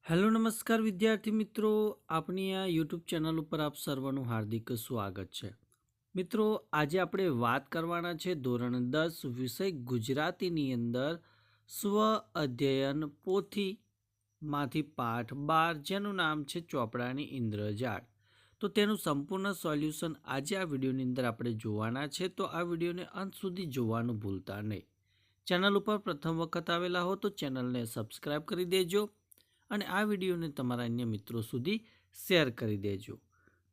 Hello નમસ્કાર વિદ્યાર્થી મિત્રો, આપણી આ યુટ્યુબ ચેનલ ઉપર આપ સર્વનું હાર્દિક સ્વાગત છે. મિત્રો, આજે આપણે વાત કરવાના છે ધોરણ 10 વિષય ગુજરાતીની અંદર સ્વ અધ્યયન પોથીમાંથી પાઠ 12 જેનું નામ છે ચોપડાની ઇન્દ્રજાળ. તો તેનું સંપૂર્ણ સોલ્યુશન આજે આ વિડીયોની અંદર આપણે જોવાના છે. તો આ વિડીયોને અંત સુધી જોવાનું ભૂલતા નહીં. ચેનલ ઉપર પ્રથમ વખત આવેલા હો તો ચેનલને સબસ્ક્રાઈબ કરી દેજો અને આ વિડીયોને તમારા અન્ય મિત્રો સુધી શેર કરી દેજો.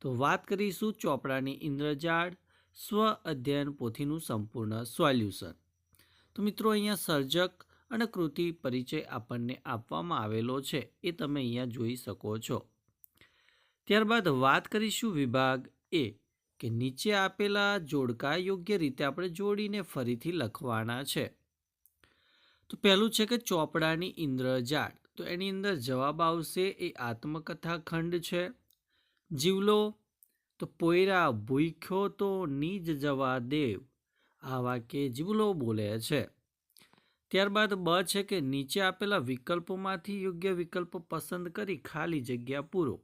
તો વાત કરીશું ચોપડાની ઇન્દ્રજાળ સ્વ અધ્યયન પોથીનું સંપૂર્ણ સોલ્યુશન. તો મિત્રો, અહીંયા સર્જક અને કૃતિ પરિચય આપણને આપવામાં આવેલો છે, એ તમે અહીંયા જોઈ શકો છો. ત્યારબાદ વાત કરીશું વિભાગ એ કે નીચે આપેલા જોડકા યોગ્ય રીતે આપણે જોડીને ફરીથી લખવાના છે. તો પહેલું છે કે ચોપડાની ઇન્દ્રજાળ. તો એની અંદર જવાબ આવશે એ આત્મકથા ખંડ છે. જીવલો તો પોયરા ભૂખ્યો તો નીજ જવા દેવ, આ વાક્ય જીવલો બોલે છે. ત્યારબાદ બ છે કે નીચે આપેલા વિકલ્પોમાંથી યોગ્ય વિકલ્પ પસંદ કરી ખાલી જગ્યા પૂરો.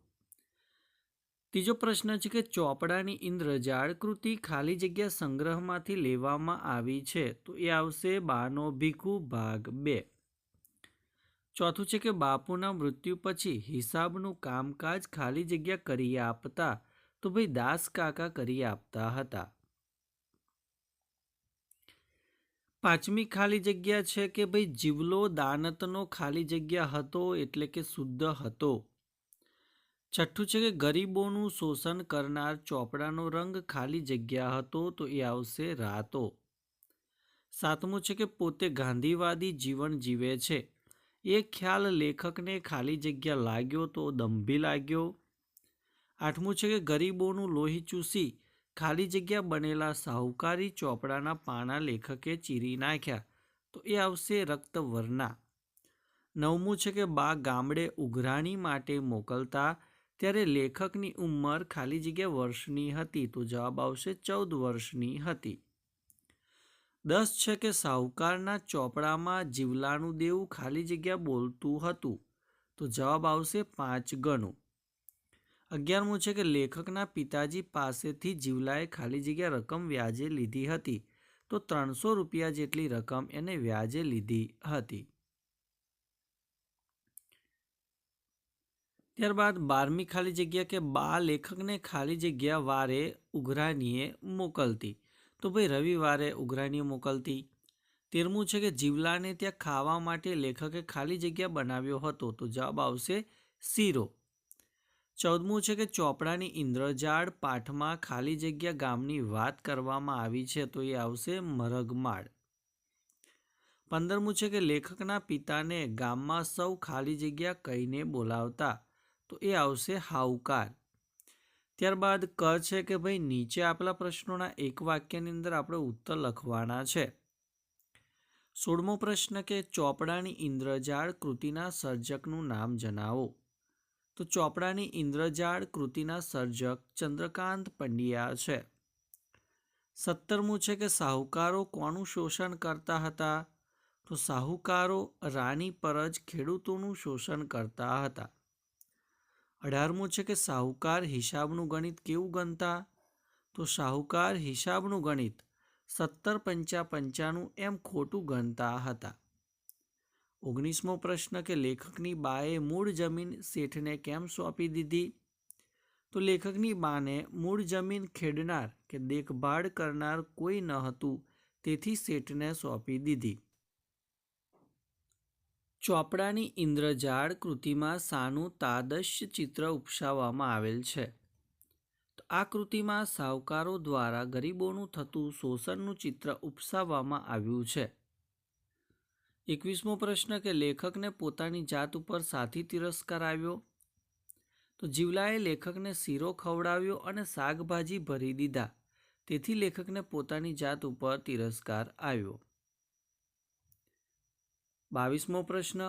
ત્રીજો પ્રશ્ન છે કે ચોપડાની ઇન્દ્રજાળ કૃતિ ખાલી જગ્યા સંગ્રહમાંથી લેવામાં આવી છે. તો એ આવશે બાનો ભીખુ ભાગ 2. ચોથું છે કે બાપુના મૃત્યુ પછી હિસાબનું કામકાજ ખાલી જગ્યા કરી આપતા. તો ભાઈ દાસ કાકા કરી આપતા હતા. પાંચમી ખાલી જગ્યા છે કે ભાઈ જીવલો દાનતનો ખાલી જગ્યા હતો એટલે કે શુદ્ધ હતો. છઠ્ઠું છે કે ગરીબોનું શોષણ કરનાર ચોપડાનો રંગ ખાલી જગ્યા હતો. તો એ આવશે રાતો. સાતમું છે કે પોતે ગાંધીવાદી જીવન જીવે છે એ ખ્યાલ લેખકને ખાલી જગ્યા લાગ્યો તો દંભી લાગ્યો. આઠમું છે કે ગરીબોનું લોહી ચૂસી ખાલી જગ્યા બનેલા સાહુકારી ચોપડાના પાના લેખકે ચીરી નાખ્યા. તો એ આવશે રક્તવર્ણા. નવમું છે કે બા ગામડે ઉઘરાણી માટે મોકલતા ત્યારે લેખકની ઉંમર ખાલી જગ્યા વર્ષની હતી. તો જવાબ આવશે 14 વર્ષની હતી. 10 છે કે સાહુકારના ચોપડામાં જીવલાનું દેવું ખાલી જગ્યા બોલતું હતું. તો જવાબ આવશે 5 ગણું. 11મું છે કે લેખકના પિતાજી પાસેથી જીવલાએ ખાલી જગ્યા રકમ વ્યાજે લીધી હતી. તો 300 રૂપિયા જેટલી રકમ એને વ્યાજે લીધી હતી. ત્યારબાદ 12મી ખાલી જગ્યા કે બા લેખકને ખાલી જગ્યા વારે ઉઘરાણીએ મોકલતી. તો ભાઈ રવિવારે ઉઘરાણીએ મોકલતી. 13મું છે કે જીવલાને ત્યાં ખાવા માટે લેખકે ખાલી જગ્યા બનાવ્યો હતો. તો જવાબ આવશે શીરો. 14મું છે કે ચોપડાની ઇન્દ્રજાળ પાઠમાં ખાલી જગ્યા ગામની વાત કરવામાં આવી છે. તો એ આવશે મરગમાળ. 15મું છે કે લેખકના પિતાને ગામમાં સૌ ખાલી જગ્યા કહીને બોલાવતા. તો એ આવશે હાઉકાર. ત્યારબાદ ક છે કે ભાઈ નીચે આપેલા પ્રશ્નોના એક વાક્યની અંદર આપણે ઉત્તર લખવાના છે. 16મો પ્રશ્ન કે ચોપડાની ઇન્દ્રજાળ કૃતિના સર્જકનું નામ જણાવો. તો ચોપડાની ઇન્દ્રજાળ કૃતિના સર્જક ચંદ્રકાંત પંડ્યા છે. 17મું છે કે સાહુકારો કોનું શોષણ કરતા હતા. તો સાહુકારો રાણી પર જ ખેડૂતોનું શોષણ કરતા હતા. 18મું છે કે સાહુકાર હિસાબનું ગણિત કેવું ગણતા. તો સાહુકાર હિસાબનું ગણિત 17 પંચા 95 એમ ખોટું ગણતા હતા. 19મો પ્રશ્ન કે લેખકની બાએ મૂળ જમીન શેઠને કેમ સોંપી દીધી. તો લેખકની બાને મૂળ જમીન ખેડનાર કે દેખભાળ કરનાર કોઈ ન હતું, તેથી શેઠને સોંપી દીધી. ચોપડાની ઇન્દ્રજાળ કૃતિમાં શાનું તાદશ્ય ચિત્ર ઉપસાવવામાં આવેલ છે. તો આ કૃતિમાં સાહુકારો દ્વારા ગરીબોનું થતું શોષણનું ચિત્ર ઉપસાવવામાં આવ્યું છે. 21મો પ્રશ્ન કે લેખકને પોતાની જાત ઉપર સાથી તિરસ્કાર આવ્યો. તો જીવલાએ લેખકને શીરો ખવડાવ્યો અને શાકભાજી ભરી દીધા, તેથી લેખકને પોતાની જાત ઉપર તિરસ્કાર આવ્યો. 22મો પ્રશ્ન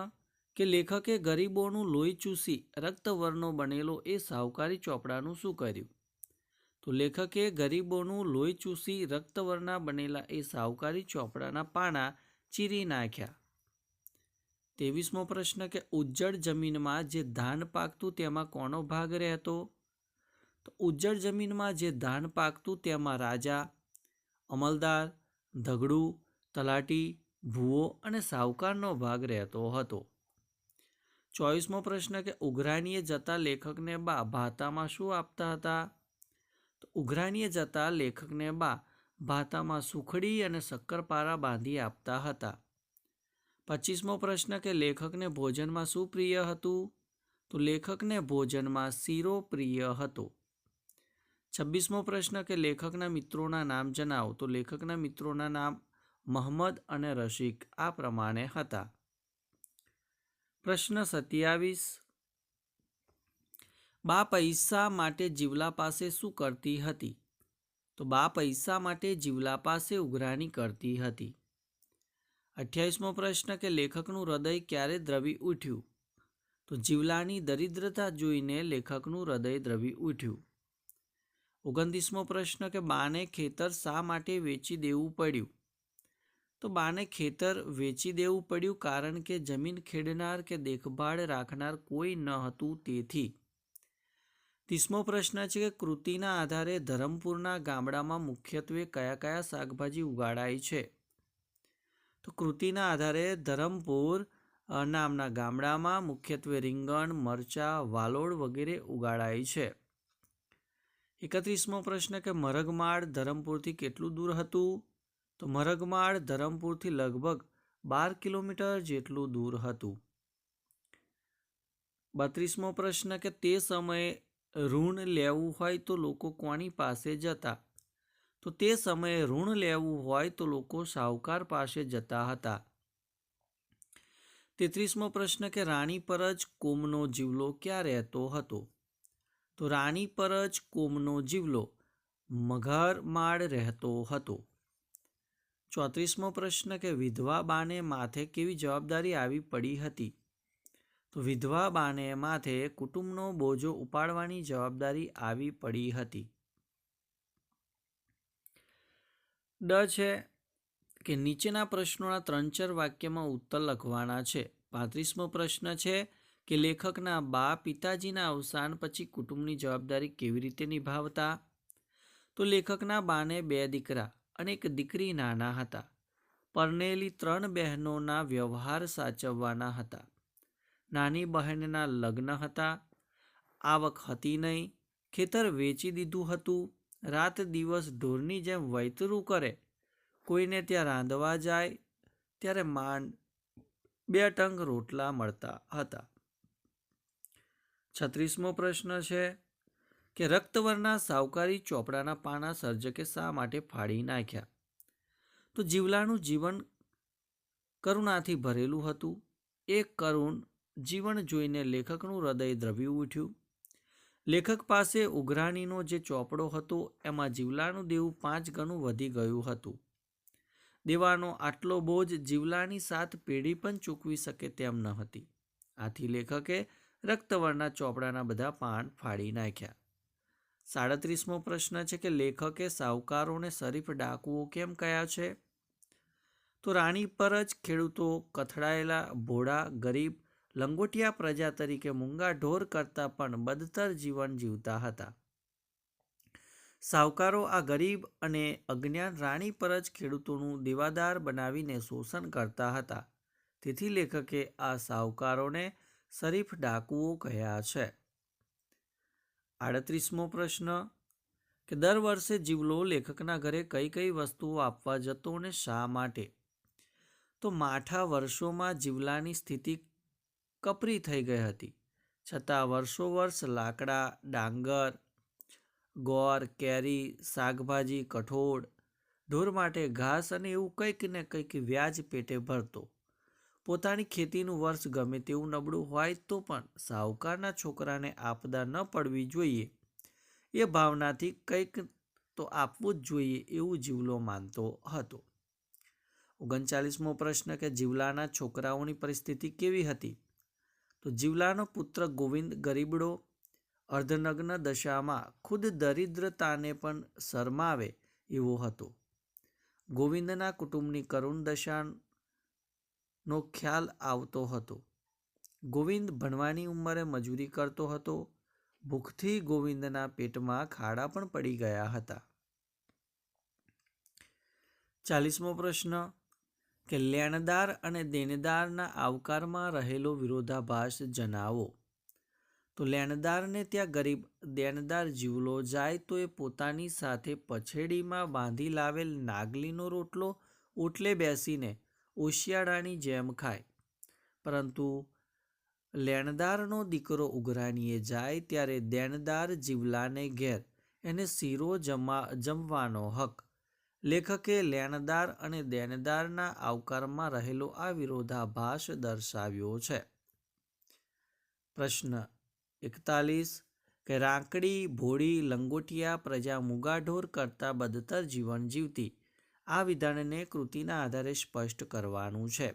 કે લેખકે ગરીબોનું લોહી ચૂસી રક્તવર્ણો બનેલો એ સાહુકારી ચોપડાનું શું કર્યું. તો લેખકે ગરીબોનું લોહી ચૂસી રક્તવર્ણા બનેલા એ સાહુકારી ચોપડાના પાના ચીરી નાખ્યા. 23મો પ્રશ્ન કે ઉજ્જડ જમીનમાં જે ધાન પાકતું તેમાં કોનો ભાગ રહેતો? તો ઉજ્જડ જમીનમાં જે ધાન પાકતું તેમાં રાજા, અમલદાર, ધગડુ, તલાટી, ભૂવો અને સાવકારનો ભાગ રહેતો હતો. 24મો પ્રશ્ન કે ઉઘરાણીએ જતા લેખકને બા ભાતામાં શું આપતા હતા? તો ઉઘરાણીએ જતા લેખકને બા ભાતામાં સુખડી અને શક્કરપારા બાંધી આપતા હતા. 25મો પ્રશ્ન કે લેખકને ભોજનમાં શું પ્રિય હતું? તો લેખકને ભોજનમાં શીરો પ્રિય હતો. 26મો પ્રશ્ન કે લેખકના મિત્રોના નામ જણાવો. તો લેખકના મિત્રોના નામ મહમદ અને રશીક આ પ્રમાણે હતા. પ્રશ્ન 27 બા પૈસા માટે જીવલા પાસે શું કરતી હતી? તો બા પૈસા માટે જીવલા પાસે ઉઘરાણી કરતી હતી. 28મો પ્રશ્ન કે લેખકનું હૃદય ક્યારે દ્રવી ઉઠ્યું? તો જીવલાની દરિદ્રતા જોઈને લેખકનું હૃદય દ્રવી ઉઠ્યું. 29મો પ્રશ્ન કે બાને ખેતર શા માટે વેચી દેવું પડ્યું? તો બાને ખેતર વેચી દેવું પડ્યું કારણ કે જમીન ખેડનાર કે દેખભાળ રાખનાર કોઈ ન હતું તેથી. 30મો પ્રશ્ન છે કે કૃતિના આધારે ધરમપુરના ગામડામાં મુખ્યત્વે કયા કયા શાકભાજી ઉગાડાય છે? તો કૃતિના આધારે ધરમપુર નામના ગામડામાં મુખ્યત્વે રીંગણ, મરચાં, વાલોડ વગેરે ઉગાડાય છે. 31મો પ્રશ્ન કે મરઘમાળ ધરમપુરથી કેટલું દૂર હતું? તો મરઘમાળ ધરમપુરથી લગભગ 12 કિલોમીટર જેટલું દૂર હતું. 32મો પ્રશ્ન કે તે સમયે ઋણ લેવું હોય તો લોકો કોની પાસે જતા? તો તે સમયે ઋણ લેવું હોય તો લોકો સાહુકાર પાસે જતા હતા. 33મો પ્રશ્ન કે રાણી પરજ કોમનો જીવલો ક્યાં રહેતો હતો? તો રાણી પરજ કોમનો જીવલો મઘરમાળ રહેતો હતો. 34મો પ્રશ્ન કે વિધવા બાને માથે કેવી જવાબદારી આવી પડી હતી? તો વિધવા બાને માથે કુટુંબનો બોજો ઉપાડવાની જવાબદારી આવી પડી હતી. છે કે નીચેના પ્રશ્નોના 3-4 વાક્યમાં ઉત્તર લખવાના છે. 35મો પ્રશ્ન છે કે લેખકના બા પિતાજીના અવસાન પછી કુટુંબની જવાબદારી કેવી રીતે નિભાવતા? તો લેખકના બાને 2 દીકરા અને 1 દીકરી નાના હતા. પરણેલી 3 બહેનોના વ્યવહાર સાચવવાના હતા. નાની બહેનના લગ્ન હતા. આવક હતી નહીં. ખેતર વેચી દીધું હતું. રાત દિવસ ઢોરની જેમ વૈતરું કરે. કોઈને ત્યાં રાંધવા જાય ત્યારે માંડ 2 ટંક રોટલા મળતા હતા. 36મો પ્રશ્ન છે કે રક્તવર્ણના સાવકારી ચોપડાના પાના સર્જકે શા માટે ફાડી નાખ્યા? તો જીવલાનું જીવન કરુણાથી ભરેલું હતું. એ કરુણ જીવન જોઈને લેખકનું હૃદય દ્રવી ઉઠ્યું. લેખક પાસે ઉઘરાણીનો જે ચોપડો હતો એમાં જીવલાનું દેવું 5 ગણું વધી ગયું હતું. દેવાનો આટલો બોજ જીવલાની 7 પેઢી પણ ચૂકવી શકે તેમ ન હતી. આથી લેખકે રક્તવર્ણના ચોપડાના બધા પાન ફાડી નાખ્યા. 37મો પ્રશ્ન છે કે લેખકે સાહુકારોને શરીફ ડાકુઓ કેમ કહ્યા છે? તો રાણી પર જ ખેડૂતો કથળાયેલા, ભોળા, ગરીબ, લંગોટિયા પ્રજા તરીકે મૂંગા ઢોર કરતાં પણ બદતર જીવન જીવતા હતા. સાહુકારો આ ગરીબ અને અજ્ઞાન રાણી પર જ ખેડૂતોનું દેવાદાર બનાવીને શોષણ કરતા હતા. તેથી લેખકે આ સાહુકારોને શરીફ ડાકુઓ કહ્યા છે. 38મો પ્રશ્ન કે દર વર્ષે જીવલો લેખકના ઘરે કઈ કઈ વસ્તુઓ આપવા જતો અને શા માટે? તો માઠા વર્ષોમાં જીવલાની સ્થિતિ કપરી થઈ ગઈ હતી. છતાં વર્ષો વર્ષ લાકડા, ડાંગર, ગોળ, કેરી, શાકભાજી, કઠોળ, ઢોર માટે ઘાસ અને એવું કંઈક ને કંઈક વ્યાજ પેટે ભરતો. પોતાની ખેતીનું વર્ષ ગમે તેવું નબળું હોય તો પણ સાહુકારના છોકરાને આપદા ન પડવી જોઈએ એ ભાવનાથી કંઈક તો આપવું જ જોઈએ એવું જીવલો માનતો હતો. 39મો પ્રશ્ન કે જીવલાના છોકરાઓની પરિસ્થિતિ કેવી હતી? તો જીવલાનો પુત્ર ગોવિંદ ગરીબડો, અર્ધનગ્ન દશામાં ખુદ દરિદ્રતાને પણ શરમાવે એવો હતો. ગોવિંદના કુટુંબની કરુણ દશા નો ખ્યાલ આવતો હતો. ગોવિંદ ભણવાની ઉંમરે મજૂરી કરતો હતો. ભૂખથી ગોવિંદના પેટમાં ખાડા પણ પડી ગયા હતા. 40મો પ્રશ્ન કે લેણદાર અને દેણદારના આવકારમાં રહેલો વિરોધાભાસ જણાવો. તો લેણદારને ત્યાં ગરીબ દેણદાર જીવલો જાય તો એ પોતાની સાથે પછેડીમાં બાંધી લાવેલ નાગલીનો રોટલો ઓટલે બેસીને ઓશિયાળાની જેમ ખાય. પરંતુ લેણદારનો દીકરો ઉઘરાણીએ જાય ત્યારે દેણદાર જીવલાને ઘેર એને શીરો જમવાનો હક. લેખકે લેણદાર અને દેણદારના આવકારમાં રહેલો આ વિરોધાભાસ દર્શાવ્યો છે. પ્રશ્ન 41 કે રાંકડી ભોળી લંગોટિયા પ્રજા મુગાઢોર કરતાં બદતર જીવન જીવતી. આ વિધાનને કૃતિના આધારે સ્પષ્ટ કરવાનું છે.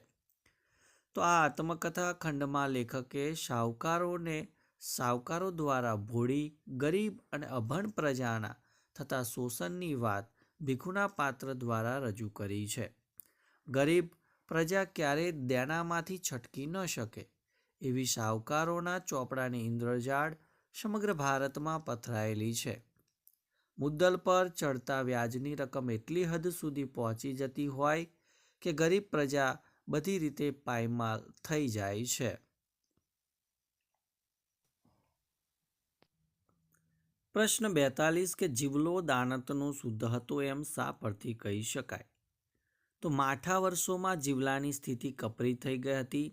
તો આ આત્મકથા ખંડમાં લેખકે સાવકારો દ્વારા ભોળી, ગરીબ અને અભણ પ્રજાના થતા શોષણની વાત ભીખુના પાત્ર દ્વારા રજૂ કરી છે. ગરીબ પ્રજા ક્યારેય દેણામાંથી છટકી ન શકે એવી સાવકારોના ચોપડાની ઇન્દ્રજાળ સમગ્ર ભારતમાં પથરાયેલી છે. મુદ્દલ પર ચડતા વ્યાજની રકમ એટલી હદ સુધી પહોંચી જતી હોય કે ગરીબ પ્રજા બધી રીતે પાયમાલ થઈ જાય છે. પ્રશ્ન 42 કે જીવલો દાનતનો શુદ્ધ હતો એમ શા પરથી કહી શકાય? તો માઠા વર્ષોમાં જીવલાની સ્થિતિ કપરી થઈ ગઈ હતી.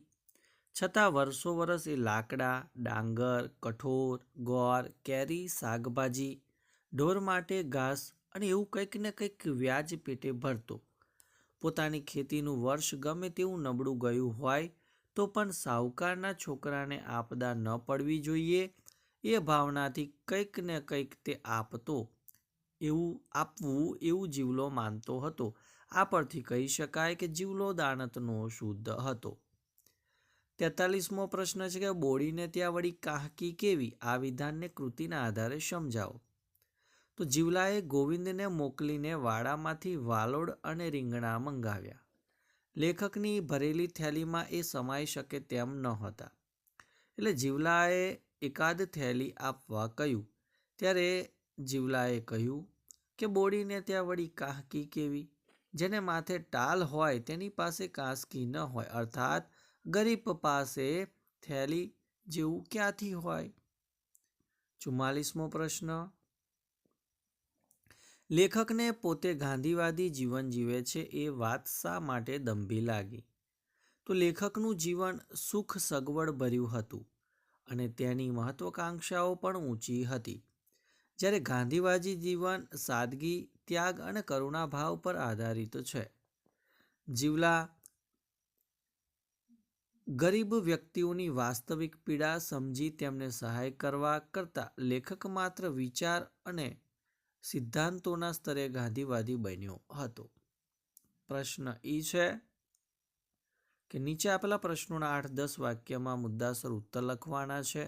છતાં વર્ષો વર્ષ એ લાકડા, ડાંગર, કઠોર, ગોળ, કેરી, શાકભાજી, ઢોર માટે ઘાસ અને એવું કંઈક ને કંઈક વ્યાજ પેટે ભરતો. પોતાની ખેતીનું વર્ષ ગમે તેવું નબળું ગયું હોય તો પણ સાહુકારના છોકરાને આપદા ન પડવી જોઈએ એ ભાવનાથી કંઈક ને કંઈક તે આપવું એવું જીવલો માનતો હતો. આ પરથી કહી શકાય કે જીવલો દાનતનો શુદ્ધ હતો. 43મો પ્રશ્ન છે કે બોડીને ત્યાં વળી કાહકી કેવી? આ વિધાનને કૃતિના આધારે સમજાવો. તો જીવલાએ ગોવિંદને મોકલીને વાડામાંથી વાલોડ અને રીંગણા મંગાવ્યા. લેખકની ભરેલી થેલીમાં એ સમાઈ શકે તેમ ન હતા. એટલે જીવલાએ એકાદ થેલી આપવા કહ્યું. ત્યારે જીવલાએ કહ્યું કે બોડીને ત્યાં વળી કાહકી કેવી? જેને માથે ટાલ હોય તેની પાસે કાંસકી ન હોય, અર્થાત ગરીબ પાસે થેલી જેવું ક્યાંથી હોય? 44મો પ્રશ્ન લેખકને પોતે ગાંધીવાદી જીવન જીવે છે એ વાત શા માટે દંભી લાગી? તો લેખકનું જીવન સુખ સગવડ ભર્યું હતું અને તેની મહત્વાકાંક્ષાઓ પણ ઊંચી હતી. જ્યારે ગાંધીવાદી જીવન સાદગી, ત્યાગ અને કરુણાભાવ પર આધારિત છે. જીવલા ગરીબ વ્યક્તિઓની વાસ્તવિક પીડા સમજી તેમને સહાય કરવા કરતાં લેખક માત્ર વિચાર અને સિદ્ધાંતોના સ્તરે ગાંધીવાદી બન્યો હતો. પ્રશ્ન છે કે નીચે આપેલા પ્રશ્નોના 8-10 વાક્યમાં મુદ્દાસર ઉત્તર લખવાના છે.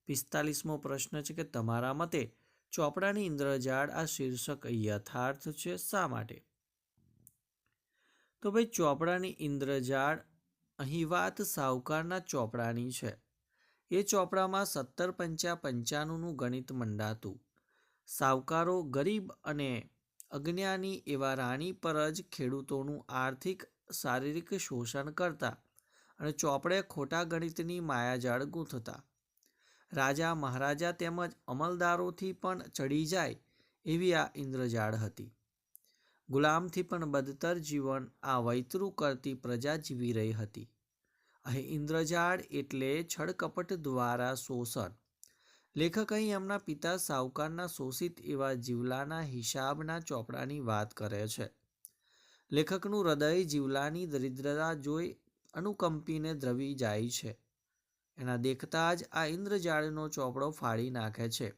45મો પ્રશ્ન છે કે તમારા મતે ચોપડાની ઇન્દ્રજાળ આ શીર્ષક યથાર્થ છે, શા માટે? તો ભાઈ ચોપડાની ઇન્દ્રજાળ અહીં વાત સાહુકારના ચોપડાની છે. એ ચોપડામાં 17 પંચા 95નું ગણિત મંડાતું. સાહુકારો ગરીબ અને અજ્ઞાની એવા રાણી પર જ ખેડૂતોનું આર્થિક શારીરિક શોષણ કરતા અને ચોપડે ખોટા ગણિતની માયાજાળ ગૂંથતા. રાજા મહારાજા તેમજ અમલદારોથી પણ ચડી જાય એવી આ ઇન્દ્રજાળ હતી. ગુલામથી પણ બદતર જીવન આ વૈતરું કરતી પ્રજા જીવી રહી હતી. અહીં ઇન્દ્રજાળ એટલે છળકપટ દ્વારા શોષણ. લેખક અહીં એમના પિતા સાહુકારના શોષિત એવા જીવલાના હિસાબના ચોપડાની વાત કરે છે. લેખકનું હૃદય જીવલાની દરિદ્રતા જોઈ અનુકંપીને દ્રવી જાય છે. એના દેખતા જ આ ઇન્દ્રજાળનો ચોપડો ફાડી નાખે છે.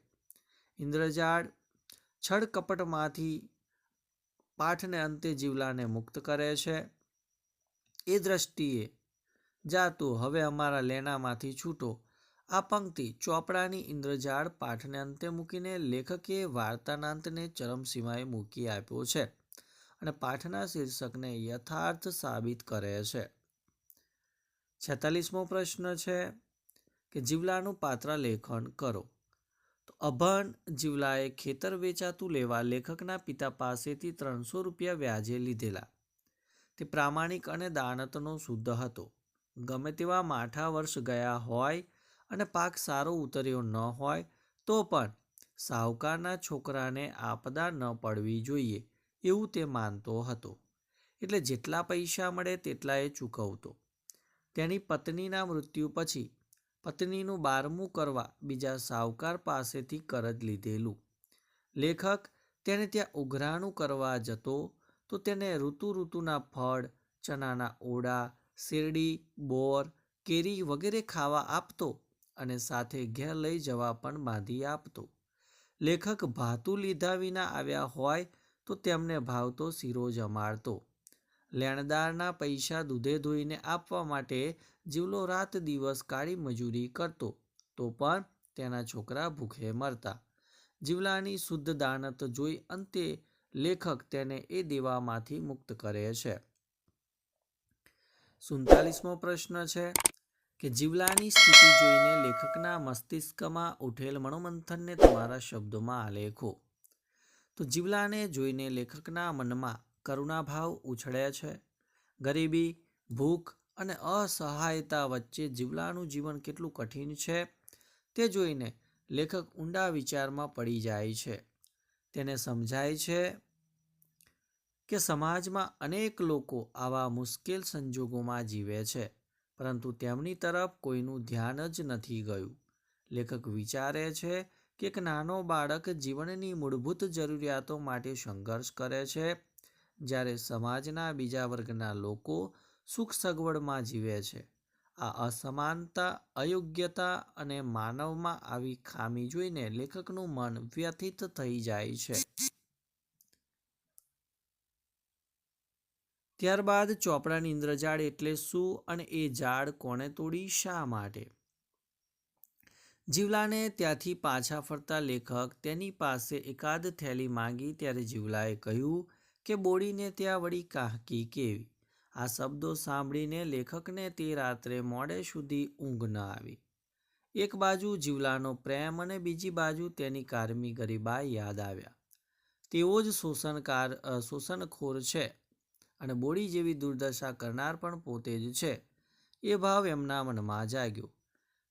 ઇન્દ્રજાળ છળકપટમાંથી પાઠને અંતે જીવલાને મુક્ત કરે છે. એ દ્રષ્ટિએ જાતું હવે અમારા લેણામાંથી છૂટો. આ પંક્તિ ચોપડાની ઇન્દ્રજાળ પાઠને અંતે મૂકીને લેખકે વાર્તાના અંતને ચરમસીમાએ મૂકી આપ્યો છે અને પાઠના શીર્ષકને યથાર્થ સાબિત કરે છે. 46મો પ્રશ્ન છે કે જીવલાનું પાત્ર લેખન કરો. તો અભણ જીવલાએ ખેતર વેચાતું લેવા લેખકના પિતા પાસેથી 300 રૂપિયા વ્યાજે લીધેલા. તે પ્રામાણિક અને દાનતનો શુદ્ધ હતો. ગમે તેવા માઠા વર્ષ ગયા હોય અને પાક સારો ઉતર્યો ન હોય તો પણ સાહુકારના છોકરાને આપદા ન પડવી જોઈએ એવું તે માનતો હતો. એટલે જેટલા પૈસા મળે તેટલા એ ચૂકવતો. તેની પત્નીના મૃત્યુ પછી પત્નીનું 12મું કરવા બીજા સાહુકાર પાસેથી કરજ લીધેલું. લેખક તેને ત્યાં ઉઘરાણું કરવા જતો તો તેને ઋતુના ફળ, ચણાના ઓડા, શેરડી, બોર, કેરી વગેરે ખાવા આપતો અને સાથે ઘેર લઈ જવા પણ બાંધી આપતો. લેખક ભાતું લીધા વિના આવ્યા હોય તો તેમને ભાવતો શીરો જમાડતો. લેણદારના પૈસા દૂધે ધોઈને આપવા માટે જીવલો રાત દિવસ કાળી મજૂરી કરતો તો પણ તેના છોકરા ભૂખે મરતા. જીવલાની શુદ્ધ દાનત જોઈ અંતે લેખક તેને એ દેવામાંથી મુક્ત કરે છે. 47મો પ્રશ્ન છે કે જીવલાની સ્થિતિ જોઈને લેખકના મસ્તિષ્કમાં ઉઠેલ મનોમંથનને તમારા શબ્દોમાં આલેખો. તો જીવલાને જોઈને લેખકના મનમાં કરુણાભાવ ઉછળે છે. ગરીબી, ભૂખ અને અસહાયતા વચ્ચે જીવલાનું જીવન કેટલું કઠિન છે તે જોઈને લેખક ઊંડા વિચારમાં પડી જાય છે. તેને સમજાય છે કે સમાજમાં અનેક લોકો આવા મુશ્કેલ સંજોગોમાં જીવે છે પરંતુ તેમની તરફ કોઈનું ધ્યાન જ નથી ગયું. લેખક વિચારે છે કે એક નાનો બાળક જીવનની મૂળભૂત જરૂરિયાતો માટે સંઘર્ષ કરે છે જ્યારે સમાજના બીજા વર્ગના લોકો સુખ સગવડમાં જીવે છે. આ અસમાનતા, અયોગ્યતા અને માનવમાં આવી ખામી જોઈને લેખકનું મન વ્યથિત થઈ જાય છે. ત્યારબાદ ચોપડાની ઇન્દ્રજાળ એટલે શું અને એ જાળ કોણે તોડી, શા માટે? જીવલાને ત્યાંથી પાછા ફરતા લેખક તેની પાસે એકાદ થેલી માંગી ત્યારે જીવલાએ કહ્યું કે બોડીને ત્યાં વળી કાહકી કેવી? આ શબ્દો સાંભળીને લેખકને તે રાત્રે મોડે સુધી ઊંઘ ન આવી. એક બાજુ જીવલાનો પ્રેમ અને બીજી બાજુ તેની કારમી ગરીબાઈ યાદ આવ્યા. તેઓ જ શોષણખોર છે અને બોડી જેવી દુર્દશા કરનાર પણ પોતે જ છે એ ભાવ એમના મનમાં જાગ્યો.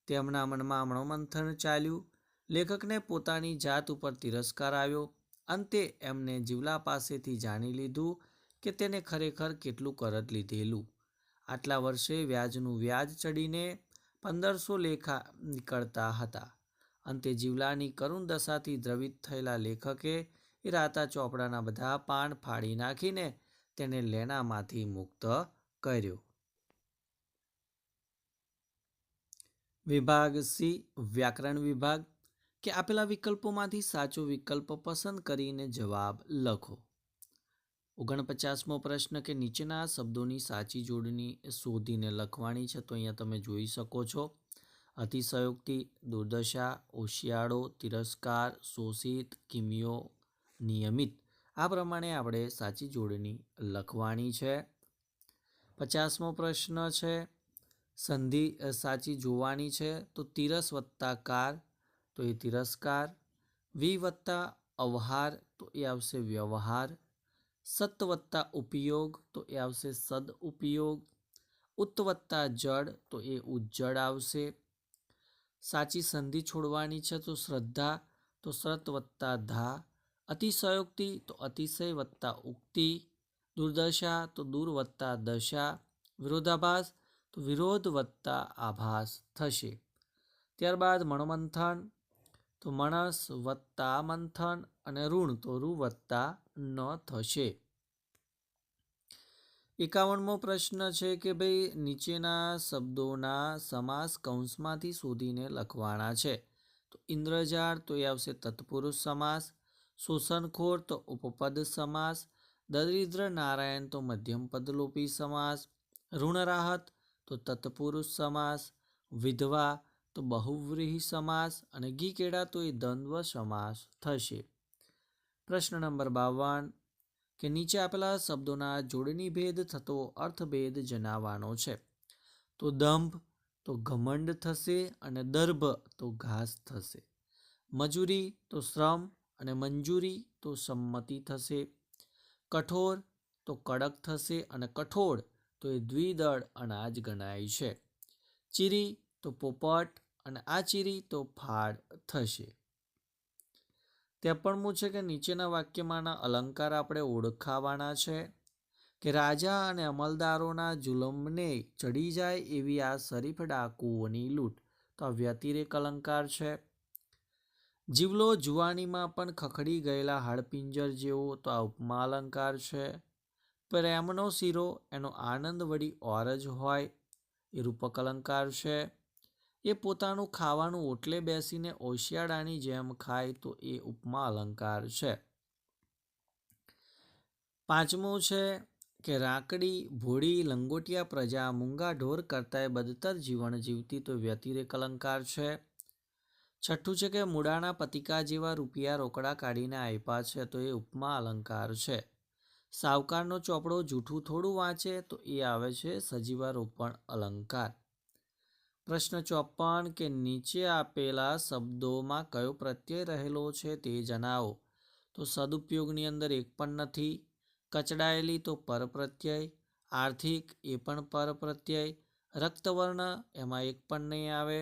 તેમના મનમાં મનોમંથન ચાલ્યું. લેખકને પોતાની જાત ઉપર તિરસ્કાર આવ્યો. અંતે એમને જીવલા પાસેથી જાણી લીધું કે તેને ખરેખર કેટલું કરજ લીધેલું. આટલા વર્ષે વ્યાજનું વ્યાજ ચડીને 1500 લેખા નીકળતા હતા. અંતે જીવલાની કરુણ દશાથી દ્રવિત થયેલા લેખકે એ રાતા ચોપડાના બધા પાન ફાડી નાખીને તેને લેણામાંથી મુક્ત કર્યો. વિભાગ સી, વ્યાકરણ વિભાગ, કે આપેલા વિકલ્પોમાંથી સાચો વિકલ્પ પસંદ કરીને જવાબ લખો. 49મો પ્રશ્ન કે નીચેના શબ્દોની સાચી જોડણી શોધીને લખવાની છે. તો અહીંયા તમે જોઈ શકો છો. અતિશયોક્તિ, દુર્દશા, ઓશિયાળો, તિરસ્કાર, શોષિત, કિમિયો, નિયમિત. આ પ્રમાણે આપણે સાચી જોડણી લખવાની છે. 50મો પ્રશ્ન છે સંધિ સાચી જોવાની છે. તો તિરસ વત્તા કાર તો એ તિરસ્કાર, વિ વત્તા અવહાર તો એ આવશે વ્યવહાર, સત વત્તા ઉપયોગ તો એ આવશે સદ ઉપયોગ, ઉત્ત વત્તા જડ તો એ ઉજ્જડ આવશે. સાચી સંધિ છોડવાની છે તો શ્રદ્ધા તો શ્રત વત્તા ધા, અતિશયોક્તિ તો અતિશય વત્તા ઉક્તિ, દુર્દશા તો દૂર વત્તા દશા, વિરોધાભાસ તો વિરોધ વત્તા આભાસ થશે. ત્યારબાદ મનોમંથન તો મણસ વત્તા મંથન અને ઋણ તો રૂ વત્તા ન થશે. 51મો પ્રશ્ન છે કે ભાઈ નીચેના શબ્દોના સમાસ કૌંસમાંથી શોધીને લખવાના છે. તો ઇન્દ્રજાળ તો એ આવશે તત્પુરુષ સમાસ, શોષણખોર તો ઉપપદ સમાસ, દરિદ્ર નારાયણ તો મધ્યમ પદલોપી સમાસ, ઋણરાહત તો તત્પુરુષ સમાસ, વિધવા તો બહુવ્રીહી સમાસ અને ઘીકેળા તો એ દ્વંદ્વ સમાસ થશે. પ્રશ્ન નંબર 52 કે નીચે આપેલા શબ્દોના જોડણી ભેદ થતો અર્થભેદ જણાવવાનો છે. તો દંભ તો ઘમંડ થશે અને દર્ભ તો ઘાસ થશે. મજૂરી તો શ્રમ અને મંજૂરી તો સંમતિ થશે. કઠોર તો કડક થશે અને કઠોળ તો એ દ્વિદળ અનાજ ગણાય છે. ચીરી તો પોપટ અને આ ચીરી તો ફાળ થશે. 53મું છે કે નીચેના વાક્યમાંના અલંકાર આપણે ઓળખાવાના છે કે રાજા અને અમલદારોના જુલમને ચડી જાય એવી આ શરીફ ડાકુઓની લૂંટ, તો આ વ્યતિરેક અલંકાર છે. જીવલો જુવાનીમાં પણ ખખડી ગયેલા હાડપિંજર જેવો, તો આ ઉપમા અલંકાર છે. પ્રેમનો શીરો એનો આનંદ વળી ઓર જ હોય, એ રૂપક અલંકાર છે. એ પોતાનું ખાવાનું ઓટલે બેસીને ઓશિયાળાની જેમ ખાય, તો એ ઉપમા અલંકાર છે. 5મું છે કે રાકડી ભોળી લંગોટિયા પ્રજા મૂંગા ઢોર કરતાંય બદતર જીવન જીવતી, તો વ્યતિરેક અલંકાર છે. 6ઠ્ઠું છે કે મૂળાના પતિકા જેવા રૂપિયા રોકડા કાઢીને આપ્યા છે, તો એ ઉપમા અલંકાર છે. સાવકારનો ચોપડો જૂઠું થોડું વાંચે, તો એ આવે છે સજીવારોપણ અલંકાર. પ્રશ્ન 54 કે નીચે આપેલા શબ્દોમાં કયો પ્રત્યય રહેલો છે તે જણાવો. તો સદુપયોગની અંદર એક પણ નથી. કચડાયેલી તો પરપ્રત્યય. આર્થિક એ પણ પરપ્રત્યય. રક્તવર્ણ એમાં એક પણ નહીં આવે.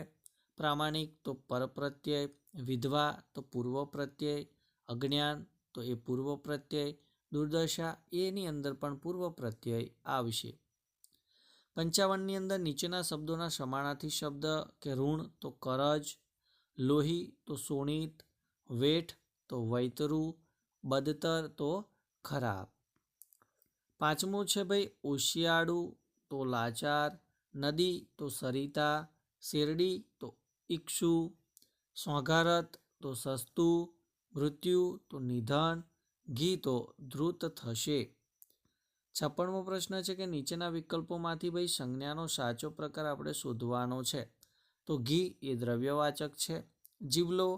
પ્રામાણિક તો પરપ્રત્યય. વિધવા તો પૂર્વ પ્રત્યય. અજ્ઞાન તો એ પૂર્વ પ્રત્યય. દુર્દશા એની અંદર પણ પૂર્વ પ્રત્યય આવશે. 55ની અંદર નીચેના શબ્દોના સમાનાર્થી શબ્દ કે ઋણ તો કરજ, લોહી તો શોણિત, વેઠ તો વૈતરું, બદતર તો ખરાબ. 5મું છે ભાઈ ઓશિયાળું તો લાચાર, નદી તો સરિતા, શેરડી તો ઇક્ષુ, સોંગારત તો સસ્તું, મૃત્યુ તો નિધન, ઘી તો ધૃત થશે. 56મો પ્રશ્ન છે કે નીચેના વિકલ્પોમાંથી ભાઈ સંજ્ઞાનો સાચો પ્રકાર આપણે શોધવાનો છે. તો ઘી એ દ્રવ્યવાચક છે. જીવલો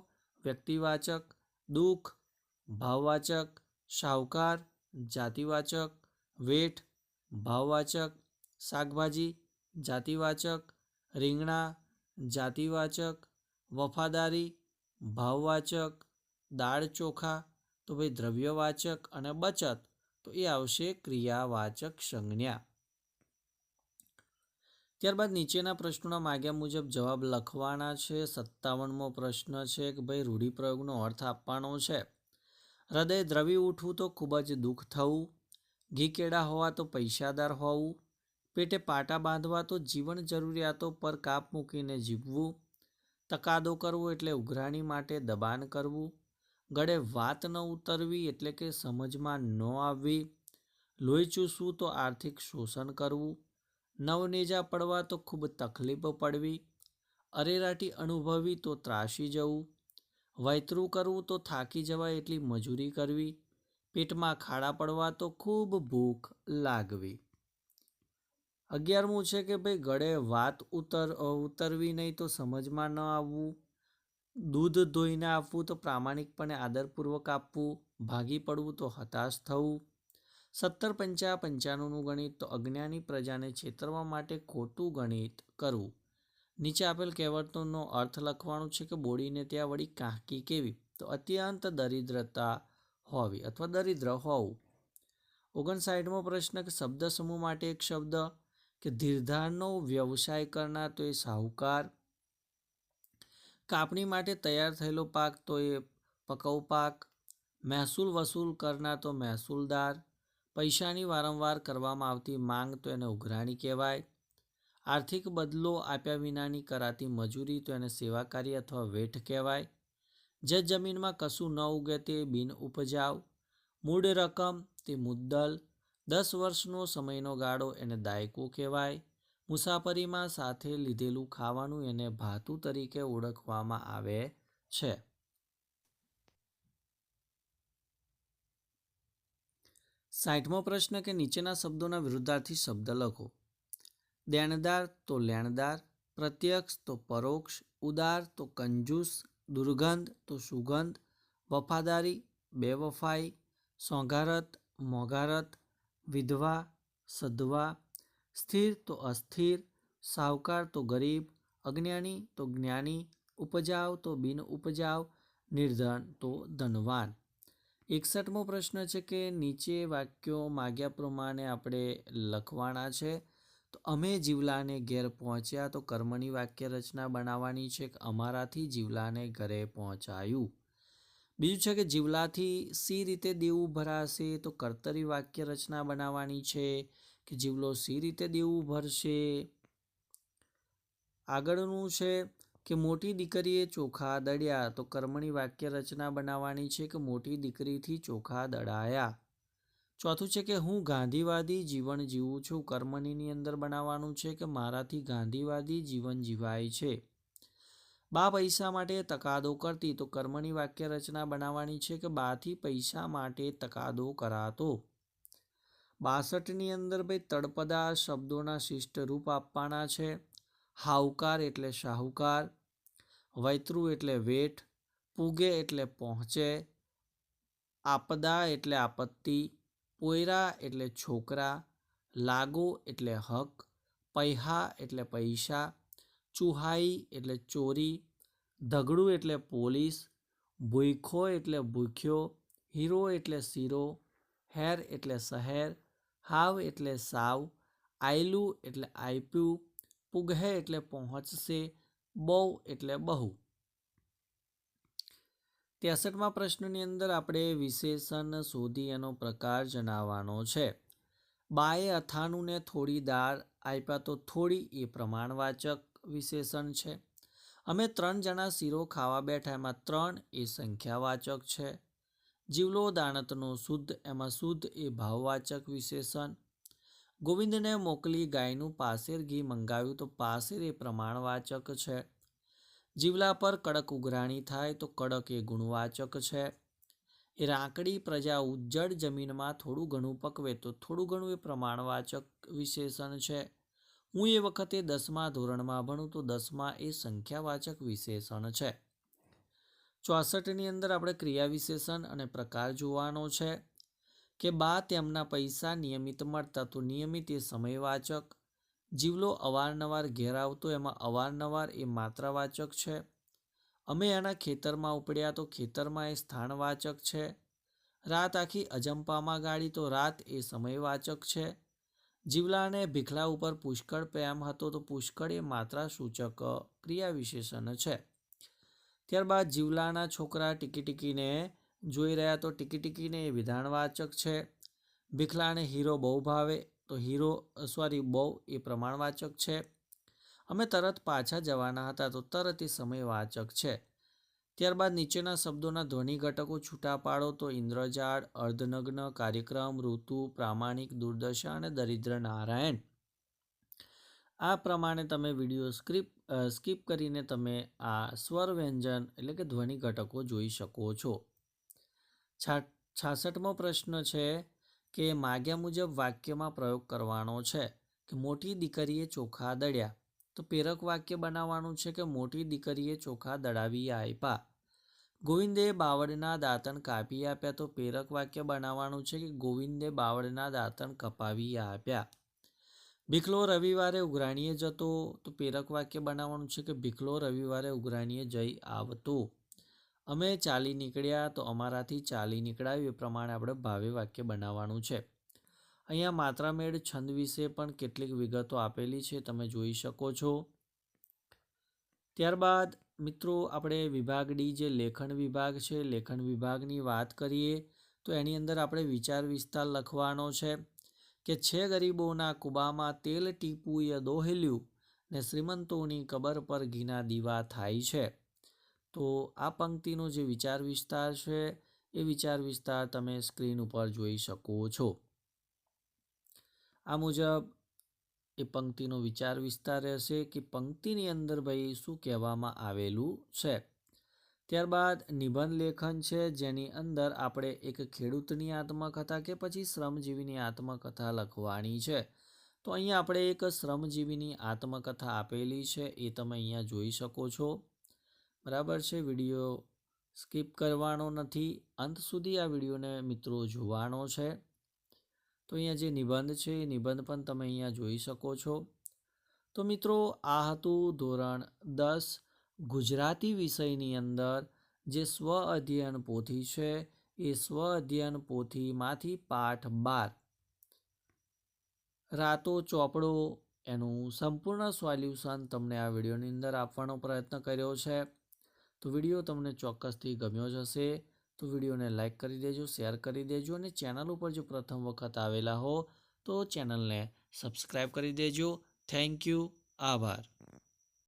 વ્યક્તિવાચક, દુઃખ ભાવવાચક, શાહુકાર જાતિવાચક, વેઠ ભાવવાચક, શાકભાજી જાતિવાચક, રીંગણા જાતિવાચક, વફાદારી ભાવવાચક, દાળ ચોખા તો ભાઈ દ્રવ્યવાચક અને બચત તો એ આવશે ક્રિયાવાચક સંજ્ઞા. ત્યારબાદ નીચેના પ્રશ્નોના માગ્યા મુજબ જવાબ લખવાના છે. 57મો પ્રશ્ન છે કે ભાઈ રૂઢિપ્રયોગનો અર્થ આપવાનો છે. હૃદય દ્રવી ઉઠવું તો ખૂબ જ દુઃખ થવું. ઘી કેળા હોવા તો પૈસાદાર હોવું. પેટે પાટા બાંધવા તો જીવન જરૂરિયાતો પર કાપ મૂકીને જીવવું. તકાદો કરવો એટલે ઉઘરાણી માટે દબાણ કરવું. ગળે વાત ન ઉતરવી એટલે કે સમજમાં ન આવવી. લોહી ચૂસવું તો આર્થિક શોષણ કરવું. નવનેજા પડવા તો ખૂબ તકલીફ પડવી. અરેરાટી અનુભવવી તો ત્રાસી જવું. વૈતરું કરવું તો થાકી જવાય એટલી મજૂરી કરવી. પેટમાં ખાડા પડવા તો ખૂબ ભૂખ લાગવી. 11મું છે કે ભાઈ ગળે વાત ઉતરવી નહીં તો સમજમાં ન આવવું. દૂધ ધોઈને આપવું તો પ્રામાણિકપણે આદરપૂર્વક આપવું. ભાગી પડવું તો હતાશ થવું. 70 50 95નું ગણિત તો અજ્ઞાની પ્રજાને છેતરવા માટે ખોટું ગણિત કરવું. નીચે આપેલ કહેવતનો અર્થ લખવાનું છે કે બોડીને ત્યાં વળી કાંકી કેવી, તો અત્યંત દરિદ્રતા હોવી અથવા દરિદ્ર હોવું. 59મો પ્રશ્ન કે શબ્દ સમૂહ માટે એક શબ્દ કે ધીરધારનો વ્યવસાય કરનાર તો એ શાહુકાર. કાપણી માટે તૈયાર થયેલો પાક તો એ પકવ પાક. મહેસૂલ વસૂલ કરનાર તો મહેસૂલદાર. પૈસાની વારંવાર કરવામાં આવતી માંગ તો એને ઉઘરાણી કહેવાય. આર્થિક બદલો આપ્યા વિનાની કરાતી મજૂરી તો એને સેવાકારી અથવા વેઠ કહેવાય. જે જમીનમાં કશું ન ઉગે તે બિન ઉપજાવ. મૂળ રકમ તે મુદ્દલ. 10 વર્ષનો સમયનો ગાળો એને દાયકો કહેવાય. મુસાફરીમાં સાથે લીધેલું ખાવાનું એને ભાતું તરીકે ઓળખવામાં આવે છે. 60મો પ્રશ્ન કે નીચેના શબ્દોના વિરુદ્ધાર્થી શબ્દ લખો. દેણદાર તો લેણદાર, પ્રત્યક્ષ તો પરોક્ષ, ઉદાર તો કંજૂસ, દુર્ગંધ તો સુગંધ, વફાદારી બેવફાઈ, સોંગારત મોગારત, વિધવા સધવા, સ્થિર તો અસ્થિર, સાહુકાર તો ગરીબ, અજ્ઞાની તો જ્ઞાની, ઉપજાવ તો બિન ઉપજાવ, નિર્ધન તો ધનવાન. 61મો પ્રશ્ન છે કે નીચે વાક્યો માગ્યા પ્રમાણે આપણે લખવાના છે. તો અમે જીવલાને ઘેર પહોંચ્યા તો કર્મની વાક્ય રચના બનાવવાની છે કે અમારાથી જીવલાને ઘરે પહોંચાયું. બીજું છે કે જીવલાથી સી રીતે દેવું ભરાશે તો કર્તરી વાક્ય રચના બનાવવાની છે કે જીવલો સી રીતે દેવું ભરશે. આગળનું છે કે મોટી દીકરીએ ચોખા દળ્યા તો કર્મની વાક્ય રચના બનાવવાની છે કે મોટી દીકરીથી ચોખા દળાયા. ચોથું છે કે હું ગાંધીવાદી જીવન જીવું છું. કર્મની અંદર બનાવવાનું છે કે મારાથી ગાંધીવાદી જીવન જીવાય છે. બા પૈસા માટે તકાદો કરતી તો કર્મની વાક્ય રચના બનાવવાની છે કે બાથી પૈસા માટે તકાદો કરાતો. 62ની અંદર ભાઈ તળપદા શબ્દોના શિષ્ટ રૂપ આપવાના છે. હાઉકાર એટલે શાહુકાર, વૈતૃ એટલે વેઠ, પૂગે એટલે પહોંચે, આપદા એટલે આપત્તિ, પોયરા એટલે છોકરા, લાગો એટલે હક, પૈહા એટલે પૈસા, ચુહાઈ એટલે ચોરી, ધગડું એટલે પોલીસ, ભૂખો એટલે ભૂખ્યો, હીરો એટલે શીરો, હેર એટલે શહેર, હાવ એટલે સાવ, આયલું એટલે આપ્યું, પુગહે એટલે પહોંચશે, બહુ એટલે બહુ. 63મા પ્રશ્નની અંદર આપણે વિશેષણ શોધી એનો પ્રકાર જણાવવાનો છે. બાએ અથાણું ને થોડી દાળ આપ્યા તો થોડી એ પ્રમાણવાચક વિશેષણ છે. અમે 3 જણા શીરો ખાવા બેઠા એમાં 3 એ સંખ્યાવાચક છે. જીવલો દાણતનો શુદ્ધ એમાં શુદ્ધ એ ભાવવાચક વિશેષણ. ગોવિંદને મોકલી ગાયનું પાસેર ઘી મંગાવ્યું તો પાસેર એ પ્રમાણવાચક છે. જીવલા પર કડક ઉઘરાણી થાય તો કડક એ ગુણવાચક છે. એ રાંકડી પ્રજા ઉજ્જડ જમીનમાં થોડું ઘણું પકવે તો થોડું ઘણું એ પ્રમાણવાચક વિશેષણ છે. હું એ વખતે 10મા ધોરણમાં ભણું તો 10મા એ સંખ્યાવાચક વિશેષણ છે. 64ની અંદર આપણે ક્રિયા વિશેષણ અને પ્રકાર જોવાનો છે કે બા તેમના પૈસા નિયમિત મળતા તો નિયમિત એ સમયવાચક. જીવલો અવારનવાર ઘેર આવતો એમાં અવારનવાર એ માત્રાવાચક છે. અમે એના ખેતરમાં ઉપડ્યા તો ખેતરમાં એ સ્થાનવાચક છે. રાત આખી અજંપામાં ગાળી તો રાત એ સમયવાચક છે. જીવલાને ભીખલા ઉપર પુષ્કળ પ્રેમ હતો તો પુષ્કળ એ માત્રા સૂચક ક્રિયા વિશેષણ છે. ત્યારબાદ જીવલાના છોકરા ટીકી ટીકીને જોઈ રહ્યા તો ટીકી ટીકીને એ વિધાનવાચક છે. ભીખલાને હીરો બહુ ભાવે તો બહુ એ પ્રમાણવાચક છે. અમે તરત પાછા જવાના હતા તો તરત એ સમયવાચક છે. ત્યારબાદ નીચેના શબ્દોના ધ્વનિ ઘટકો છૂટા પાડો તો ઇન્દ્રજાળ, અર્ધનગ્ન, કાર્યક્રમ, ઋતુ, પ્રામાણિક, દુર્દશા અને દરિદ્ર નારાયણ. આ પ્રમાણે તમે વિડીયો સ્કીપ કરીને તમે આ સ્વર વ્યંજન એટલે કે ધ્વનિ ઘટકો જોઈ શકો છો. 66મો પ્રશ્ન છે કે માગ્યા મુજબ વાક્યમાં પ્રયોગ કરવાનો છે કે મોટી દીકરીએ ચોખા દળ્યા તો પ્રેરક વાક્ય બનાવવાનું છે કે મોટી દીકરીએ ચોખા દળાવી આપ્યા. ગોવિંદે બાવળના દાંતણ કાપી આપ્યા તો પ્રેરક વાક્ય બનાવવાનું છે કે ગોવિંદે બાવળના દાંતણ કપાવી આપ્યા. ભીખલો રવિવારે ઉઘરાણીએ જતો તો પ્રેરક વાક્ય બનાવવાનું છે કે ભીખલો રવિવારે ઉઘરાણીએ જઈ આવતો. અમે ચાલી નીકળ્યા તો અમારાથી ચાલી નીકળાયું એ પ્રમાણે આપણે ભાવે વાક્ય બનાવવાનું છે. અહીંયા માત્રામેળ છંદ વિશે પણ કેટલીક વિગતો આપેલી છે, તમે જોઈ શકો છો. ત્યારબાદ મિત્રો આપણે વિભાગ ડી જે લેખન વિભાગ છે, લેખન વિભાગની વાત કરીએ તો એની અંદર આપણે વિચાર વિસ્તાર લખવાનો છે કે છે ગરીબોના કુબામાં તેલ ટીપું એ દોહેલ્યું ને શ્રીમંતોની કબર પર ઘીના દીવા થાય છે. તો આ પંક્તિનો જે વિચાર વિસ્તાર છે એ વિચાર વિસ્તાર તમે સ્ક્રીન ઉપર જોઈ શકો છો. આ મુજબ એ પંક્તિનો વિચાર વિસ્તાર રહેશે કે પંક્તિની અંદર ભાઈ શું કહેવામાં આવેલું છે. ત્યારબાદ નિબંધ લેખન છે જેની અંદર આપણે એક ખેડૂતની આત્મકથા કે પછી શ્રમજીવીની આત્મકથા લખવાની છે. તો અહીંયા આપણે એક શ્રમજીવીની આત્મકથા આપેલી છે એ તમે અહીંયા જોઈ શકો છો. બરાબર છે, વિડીયો સ્કીપ કરવાનો નથી, અંત સુધી આ વિડીયોને મિત્રો જોવાનો છે. તો અહીંયા જે નિબંધ છે એ નિબંધ પણ તમે અહીંયા જોઈ શકો છો. તો મિત્રો આ હતું ધોરણ 10 ગુજરાતી વિષયની અંદર જે સ્વ અધ્યયન પોથી છે એ સ્વ અધ્યયન પોથીમાંથી પાઠ 12 રાતો ચોપડો એનું સંપૂર્ણ સોલ્યુશન તમને આ વિડીયોની અંદર આપવાનો પ્રયત્ન કર્યો છે. તો વિડીયો તમને ચોક્કસથી ગમ્યો જ હશે. તો વિડીયોને લાઇક કરી દેજો, શેર કરી દેજો અને ચેનલ ઉપર જો પ્રથમ વખત આવેલા હો તો ચેનલને સબસ્ક્રાઈબ કરી દેજો. Thank you. આભાર.